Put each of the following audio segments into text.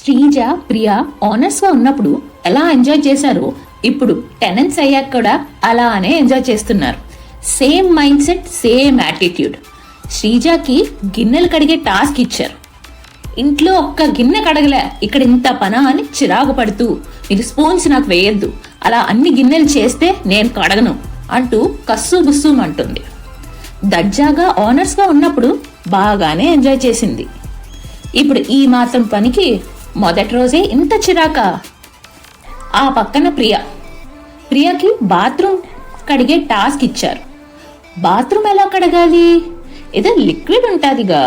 శ్రీజ, ప్రియా ఆనర్స్గా ఉన్నప్పుడు ఎలా ఎంజాయ్ చేశారో ఇప్పుడు టెనెంట్స్ అయ్యాక కూడా అలానే ఎంజాయ్ చేస్తున్నారు. Same mind set, same attitude. శ్రీజకి గిన్నెలు కడిగే టాస్క్ ఇచ్చారు. ఇంట్లో ఒక్క గిన్నె కడగలే, ఇక్కడ ఇంత పనా అని చిరాకు పడుతూ, మీరు స్పూన్స్ నాకు వేయద్దు, అలా అన్ని గిన్నెలు చేస్తే నేను కడగను అంటూ కస్సు బుస్సుమంటుంది. దర్జాగా ఆనర్స్గా ఉన్నప్పుడు బాగానే ఎంజాయ్ చేసింది. ఇప్పుడు ఈ మాత్రం పనికి మొదటి రోజే ఇంత చిరాక. ఆ పక్కన ప్రియకి బాత్రూమ్ కడిగే టాస్క్ ఇచ్చారు. బాత్రూమ్ ఎలా కడగాలి? ఏదో లిక్విడ్ ఉంటుందిగా,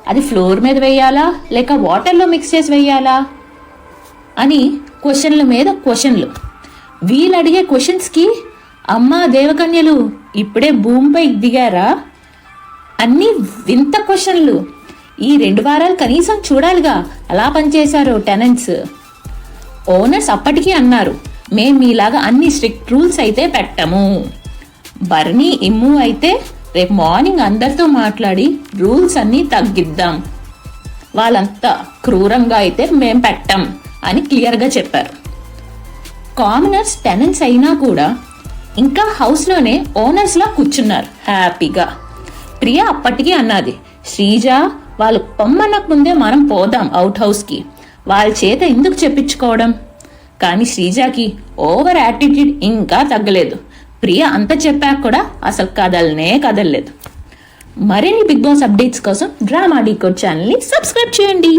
అది ఫ్లోర్ మీద వేయాలా లేక వాటర్లో మిక్స్ చేసి వేయాలా అని క్వశ్చన్ల మీద క్వశ్చన్లు. వీళ్ళు అడిగే క్వశ్చన్స్కి అమ్మా దేవకన్యలు ఇప్పుడే భూమిపై దిగారా అన్ని వింత క్వశ్చన్లు. ఈ 2 వారాలు కనీసం చూడాలిగా ఎలా పనిచేశారో టెనెంట్స్. ఓనర్స్ అప్పటికీ అన్నారు, మేం మీలాగా అన్ని స్ట్రిక్ట్ రూల్స్ అయితే పెట్టము. బర్నీ, ఇమ్ము అయితే రేపు మార్నింగ్ అందరితో మాట్లాడి రూల్స్ అన్నీ తగ్గిద్దాం, వాళ్ళంతా క్రూరంగా అయితే మేం పెట్టం అని క్లియర్గా చెప్పారు. కామనర్స్ టెనెంట్స్ అయినా కూడా ఇంకా హౌస్లోనే ఓనర్స్లా కూర్చున్నారు హ్యాపీగా. ప్రియా అప్పటికీ అన్నది, శ్రీజ వాళ్ళు పొమ్మనకు ముందే మనం పోదాం అవుట్ హౌస్కి, వాళ్ళ చేత ఎందుకు చెప్పించుకోవడం. కానీ శ్రీజకి ఓవర్ యాటిట్యూడ్ ఇంకా తగ్గలేదు. ప్రియా అంత చెప్పాక కూడా అసలు కదలలేదు. మరిన్ని బిగ్ బాస్ అప్డేట్స్ కోసం డ్రామా డీకోడ్ ఛానల్ని సబ్స్క్రైబ్ చేయండి.